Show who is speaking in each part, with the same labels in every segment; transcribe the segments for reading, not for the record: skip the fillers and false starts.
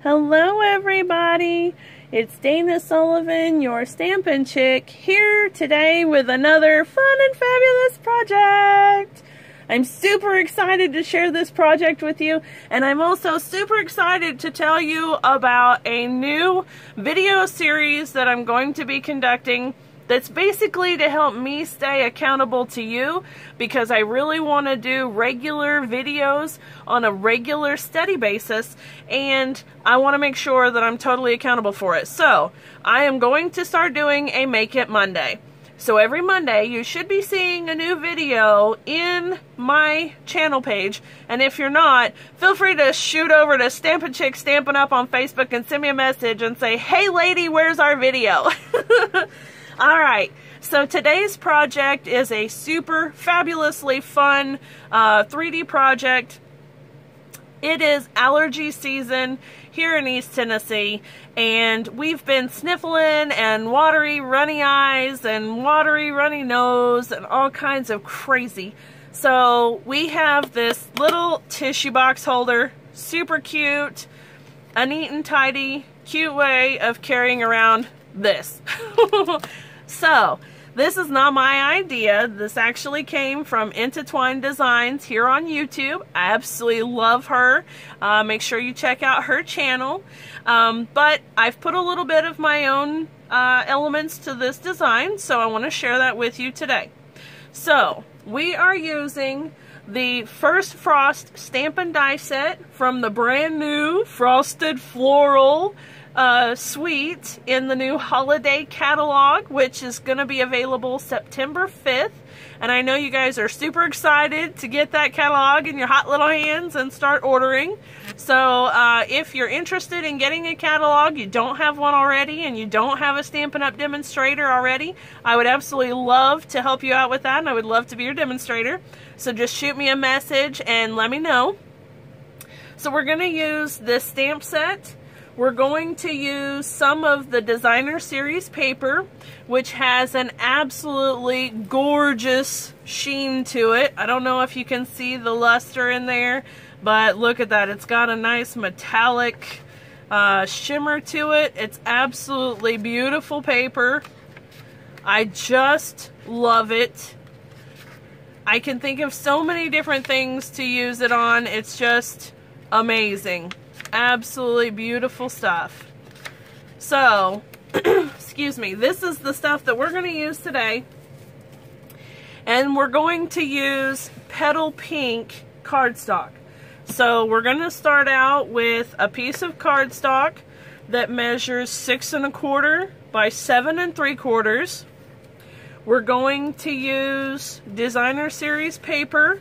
Speaker 1: Hello everybody, it's Dana Sullivan, your Stampin' Chick, here today with another fun and fabulous project. I'm super excited to share this project with you, and I'm also super excited to tell you about a new video series that I'm going to be conducting that's basically to help me stay accountable to you, because I really want to do regular videos on a regular steady basis, and I want to make sure that I'm totally accountable for it. So I am going to start doing a Make It Monday. So every Monday you should be seeing a new video in my channel page, and if you're not, feel free to shoot over to Stampin' Chick Stampin' Up on Facebook and send me a message and say, hey lady, where's our video? Alright, so today's project is a super fabulously fun 3D project. It is allergy season here in East Tennessee, and we've been sniffling and watery runny eyes and watery runny nose and all kinds of crazy. So we have this little tissue box holder, super cute, a neat and tidy, cute way of carrying around this. So, this is not my idea. This actually came from Intertwined Designs here on YouTube. I absolutely love her. Make sure you check out her channel. But I've put a little bit of my own elements to this design, so I want to share that with you today. So, we are using the First Frost Stampin' Die Set from the brand new Frosted Floral suite in the new holiday catalog, which is going to be available September 5th. And I know you guys are super excited to get that catalog in your hot little hands and start ordering. So if you're interested in getting a catalog, you don't have one already, and you don't have a Stampin' Up! Demonstrator already, I would absolutely love to help you out with that, and I would love to be your demonstrator. So just shoot me a message and let me know. So we're going to use this stamp set. We're going to use some of the Designer Series paper, which has an absolutely gorgeous sheen to it. I don't know if you can see the luster in there, but look at that. It's got a nice metallic shimmer to it. It's absolutely beautiful paper. I just love it. I can think of so many different things to use it on. It's just amazing. Absolutely beautiful stuff. So, excuse me, this is the stuff that we're going to use today. And we're going to use Petal Pink cardstock. So we're going to start out with a piece of cardstock that measures 6 1/4 by 7 3/4. We're going to use Designer Series paper,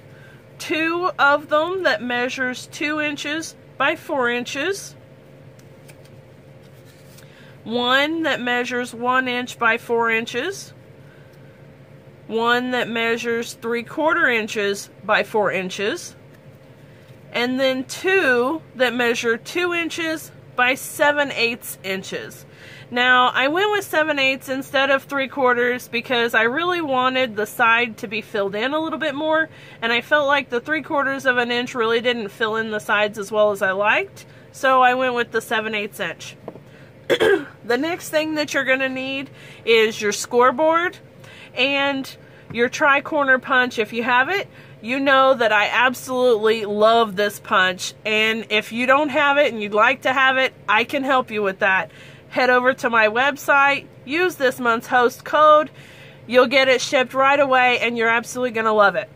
Speaker 1: 2 of them that measures 2 inches by 4 inches, 1 that measures 1 inch by 4 inches, 1 that measures 3/4 inches by 4 inches, and then 2 that measure 2 inches by 7/8 inches. Now, I went with 7/8 instead of 3/4 because I really wanted the side to be filled in a little bit more, and I felt like the 3/4 of an inch really didn't fill in the sides as well as I liked, so I went with the 7/8 inch. The next thing that you're going to need is your scoreboard and your tri-corner punch. If you have it, you know that I absolutely love this punch, and if you don't have it and you'd like to have it, I can help you with that. Head over to my website, use this month's host code, you'll get it shipped right away, and you're absolutely going to love it.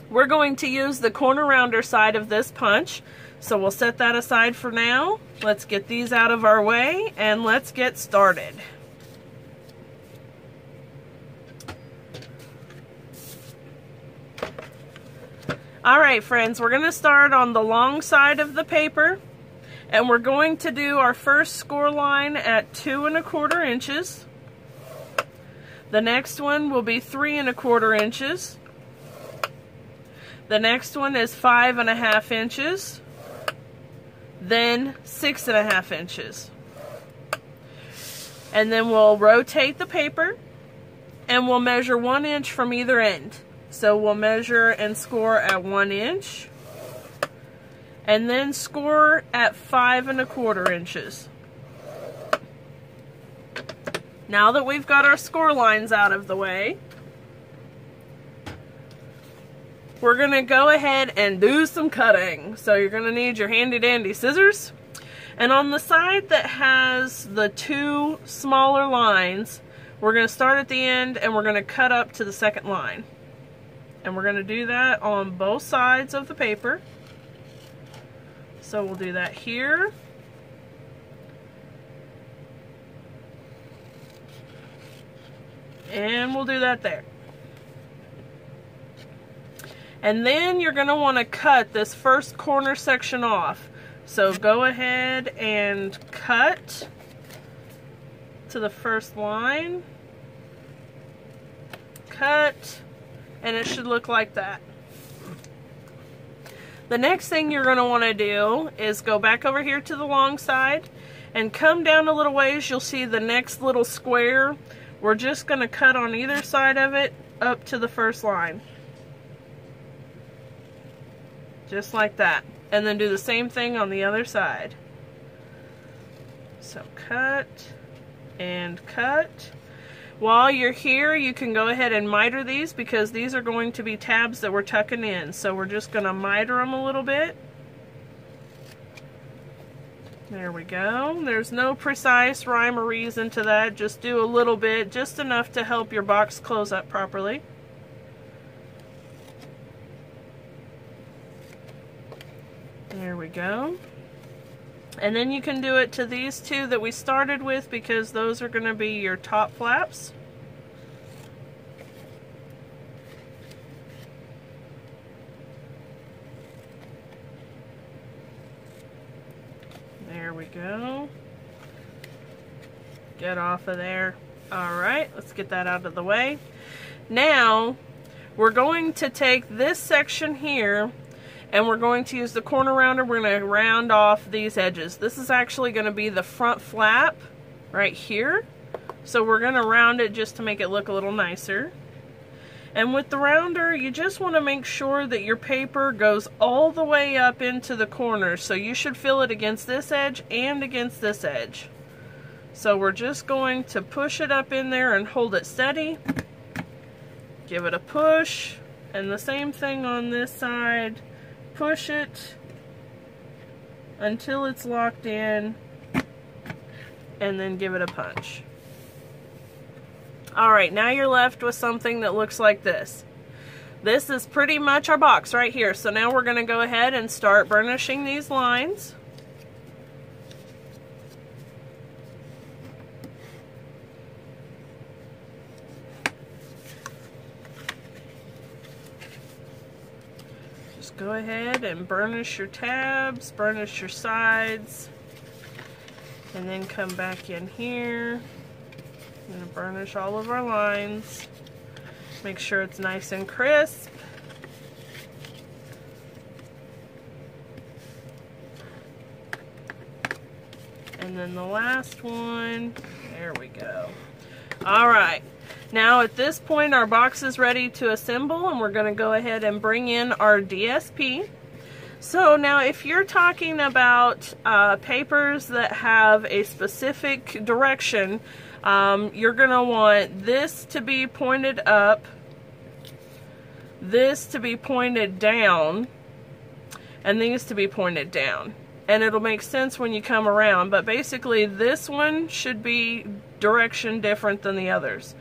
Speaker 1: We're going to use the corner rounder side of this punch, so we'll set that aside for now. Let's get these out of our way, and let's get started. Alright friends, we're going to start on the long side of the paper. And we're going to do our first score line at 2 1/4 inches. The next one will be 3 1/4 inches. The next one is 5 1/2 inches. Then 6 1/2 inches. And then we'll rotate the paper, and we'll measure 1 inch from either end. So we'll measure and score at 1 inch. and then score at 5 1/4 inches. Now that we've got our score lines out of the way, we're going to go ahead and do some cutting. So you're going to need your handy dandy scissors. And on the side that has the 2 smaller lines, we're going to start at the end and we're going to cut up to the second line. And we're going to do that on both sides of the paper. So we'll do that here. And we'll do that there. And then you're going to want to cut this first corner section off. So go ahead and cut to the first line. Cut. And it should look like that. The next thing you're going to want to do is go back over here to the long side and come down a little ways. You'll see the next little square. We're just going to cut on either side of it up to the first line. Just like that. And then do the same thing on the other side. So cut and cut. While you're here, you can go ahead and miter these because these are going to be tabs that we're tucking in. So we're just going to miter them a little bit. There we go. There's no precise rhyme or reason to that. Just do a little bit, just enough to help your box close up properly. There we go. And then you can do it to these 2 that we started with because those are going to be your top flaps. There we go. Get off of there. Alright, let's get that out of the way. Now, we're going to take this section here and we're going to use the corner rounder. We're going to round off these edges. This is actually going to be the front flap right here. So we're going to round it just to make it look a little nicer. And with the rounder, you just want to make sure that your paper goes all the way up into the corners. So you should feel it against this edge and against this edge. So we're just going to push it up in there and hold it steady. Give it a push. And the same thing on this side. Push it until it's locked in and then give it a punch. Alright, now you're left with something that looks like this. This is pretty much our box right here. So now we're going to go ahead and start burnishing these lines. Go ahead and burnish your tabs, burnish your sides, and then come back in here. I'm going to burnish all of our lines. Make sure it's nice and crisp. And then the last one, there we go. Alright. Now at this point our box is ready to assemble and we're going to go ahead and bring in our DSP. So now if you're talking about papers that have a specific direction, you're going to want this to be pointed up, this to be pointed down, and these to be pointed down. And it'll make sense when you come around, but basically this one should be direction different than the others.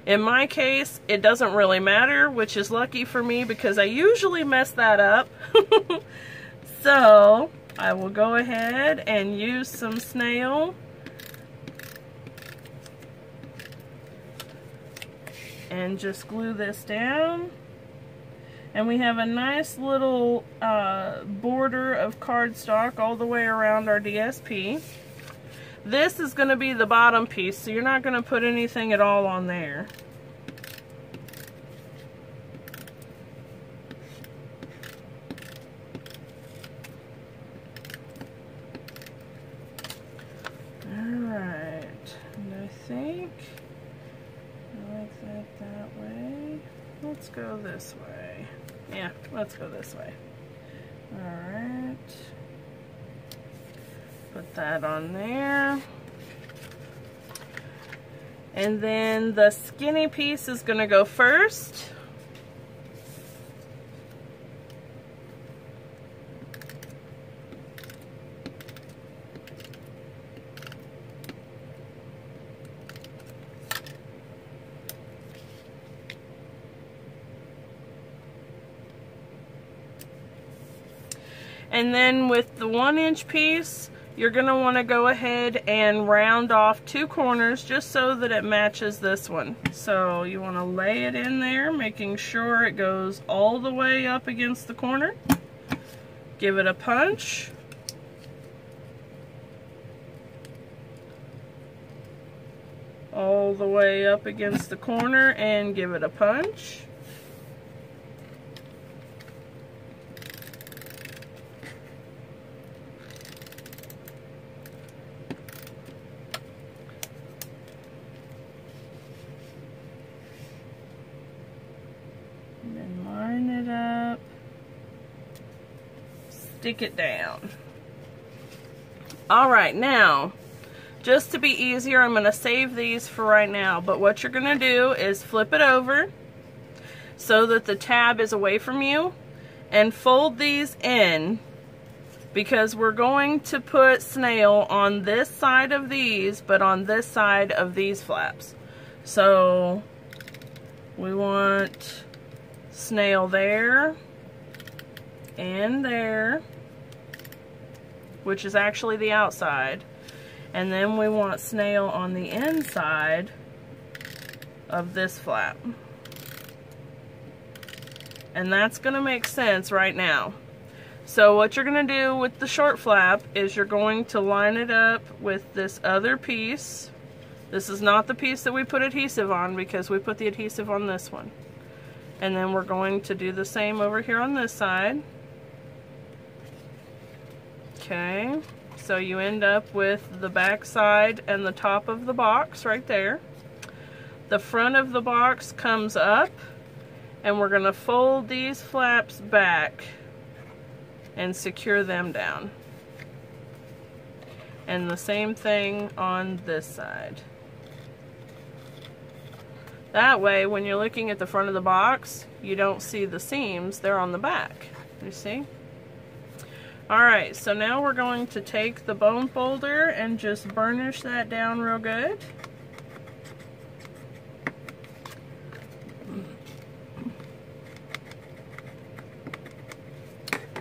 Speaker 1: In my case, it doesn't really matter, which is lucky for me because I usually mess that up. So, I will go ahead and use some snail. And just glue this down. And we have a nice little border of cardstock all the way around our DSP. This is going to be the bottom piece, so you're not going to put anything at all on there. Alright, and I think I like that way. Let's go this way. Yeah, let's go this way. Alright. Put that on there. And then the skinny piece is going to go first. And then with the 1-inch piece, you're going to want to go ahead and round off 2 corners just so that it matches this one. So you want to lay it in there, making sure it goes all the way up against the corner. Give it a punch. All the way up against the corner and give it a punch. Stick it down. Alright, now, just to be easier, I'm going to save these for right now, but what you're going to do is flip it over so that the tab is away from you, and fold these in, because we're going to put snail on this side of these, but on this side of these flaps. So, we want snail there, and there, which is actually the outside, and then we want snail on the inside of this flap. And that's going to make sense right now. So what you're going to do with the short flap is you're going to line it up with this other piece. This is not the piece that we put adhesive on, because we put the adhesive on this one. And then we're going to do the same over here on this side. Okay, so you end up with the back side and the top of the box right there. The front of the box comes up, and we're going to fold these flaps back and secure them down. And the same thing on this side. That way, when you're looking at the front of the box, you don't see the seams, they're on the back. You see? Alright, so now we're going to take the bone folder and just burnish that down real good.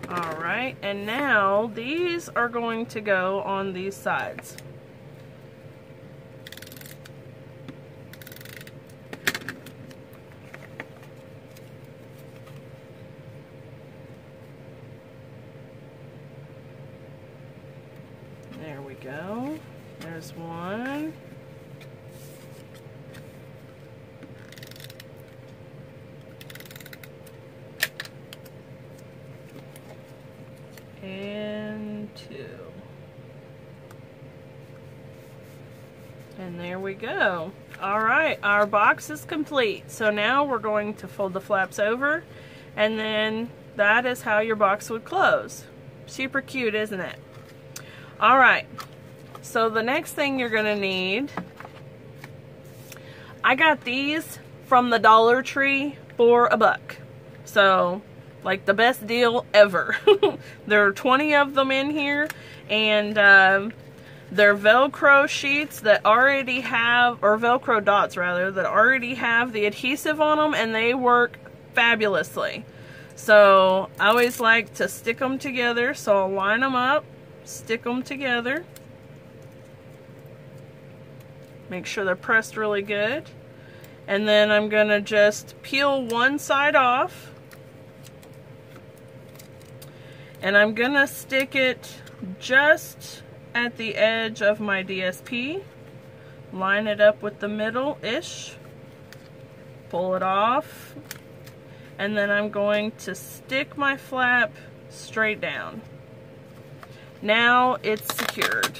Speaker 1: Alright, and now these are going to go on these sides. There we go. There's one. And 2. And there we go. Alright, our box is complete. So now we're going to fold the flaps over, and then that is how your box would close. Super cute, isn't it? Alright, so the next thing you're going to need, I got these from the Dollar Tree for $1. So, like the best deal ever. There are 20 of them in here, and they're Velcro sheets that already have, or Velcro dots rather, that already have the adhesive on them, and they work fabulously. So, I always like to stick them together, so I'll line them up. Stick them together. Make sure they're pressed really good. And then I'm going to just peel one side off. And I'm going to stick it just at the edge of my DSP. Line it up with the middle-ish. Pull it off. And then I'm going to stick my flap straight down. Now it's secured.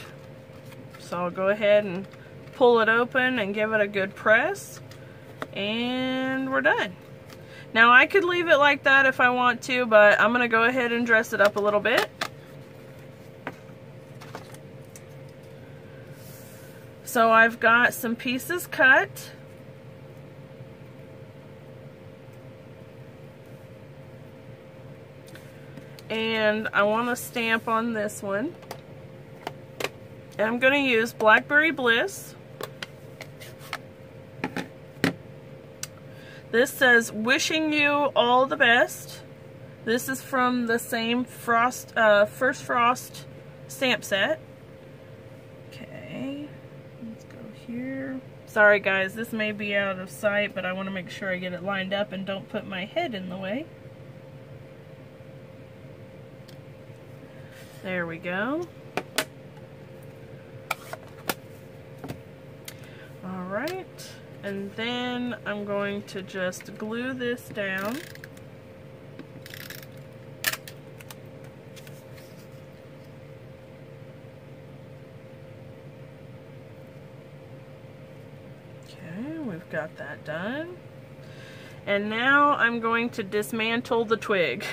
Speaker 1: So I'll go ahead and pull it open and give it a good press. And we're done. Now I could leave it like that if I want to, but I'm going to go ahead and dress it up a little bit. So I've got some pieces cut. And I want to stamp on this one. And I'm going to use Blackberry Bliss. This says, wishing you all the best. This is from the same First Frost stamp set. Okay, let's go here. Sorry guys, this may be out of sight, but I want to make sure I get it lined up and don't put my head in the way. There we go. Alright, and then I'm going to just glue this down. Okay, we've got that done. And now I'm going to dismantle the twig.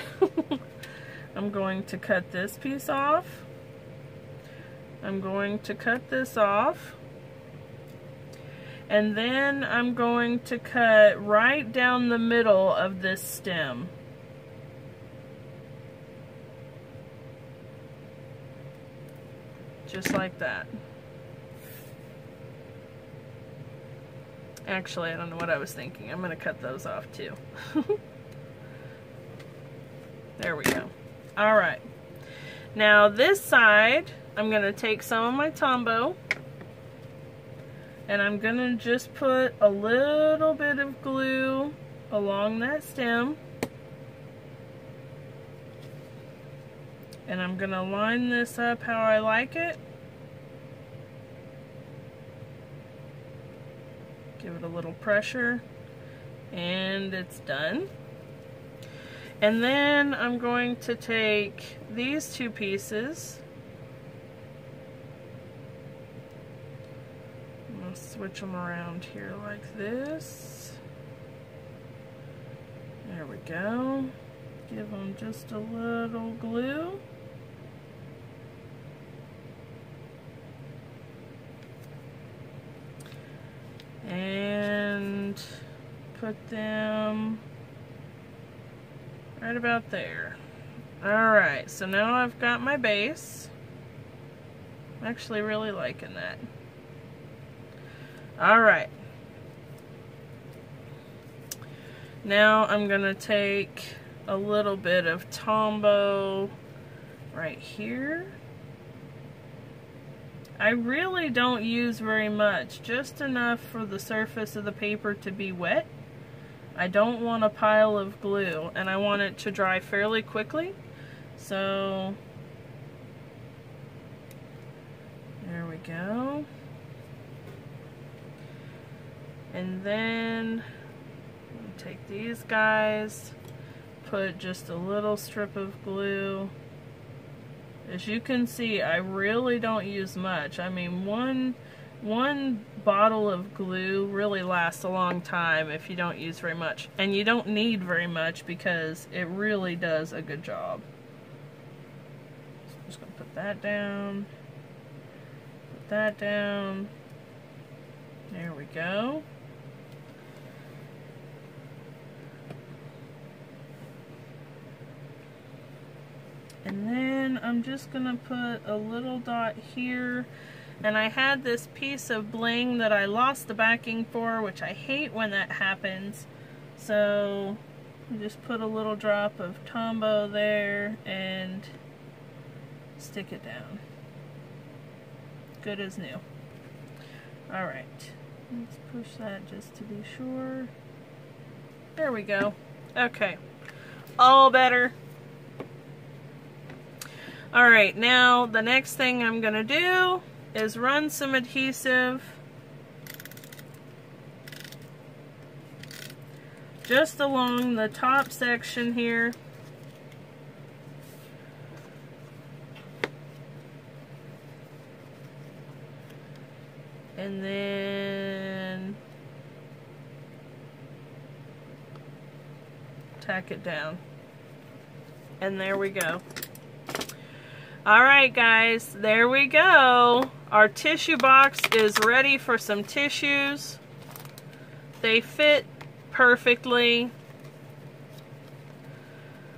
Speaker 1: I'm going to cut this piece off. I'm going to cut this off. And then I'm going to cut right down the middle of this stem. Just like that. Actually, I don't know what I was thinking. I'm going to cut those off too. There we go. Alright. Now this side, I'm going to take some of my Tombow. And I'm going to just put a little bit of glue along that stem. And I'm going to line this up how I like it. Give it a little pressure. And it's done. And then I'm going to take these two pieces. Switch them around here like this. There we go. Give them just a little glue. And put them right about there. Alright, so now I've got my base. I'm actually really liking that. Alright. Now I'm going to take a little bit of Tombow right here. I really don't use very much, just enough for the surface of the paper to be wet. I don't want a pile of glue, and I want it to dry fairly quickly. So, there we go. And then take these guys, put just a little strip of glue. As you can see, I really don't use much. I mean, one bottle of glue really lasts a long time if you don't use very much. And you don't need very much because it really does a good job. So I'm just going to put that down. Put that down. There we go. And then I'm just going to put a little dot here. And I had this piece of bling that I lost the backing for, which I hate when that happens. So I just put a little drop of Tombow there and stick it down. Good as new. Alright, let's push that just to be sure. There we go. Okay, all better. Alright, now the next thing I'm going to do is run some adhesive just along the top section here. And then tack it down. And there we go. Alright guys, there we go. Our tissue box is ready for some tissues. They fit perfectly.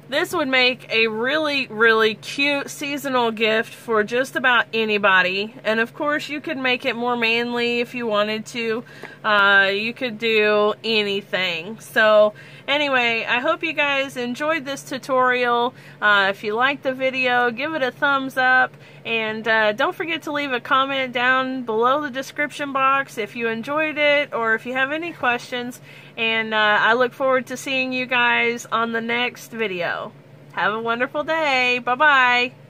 Speaker 1: This would make a really, really cute seasonal gift for just about anybody. And of course, you could make it more manly if you wanted to. You could do anything. So anyway, I hope you guys enjoyed this tutorial. If you liked the video, give it a thumbs up. And don't forget to leave a comment down below the description box if you enjoyed it or if you have any questions. And I look forward to seeing you guys on the next video. Have a wonderful day. Bye-bye.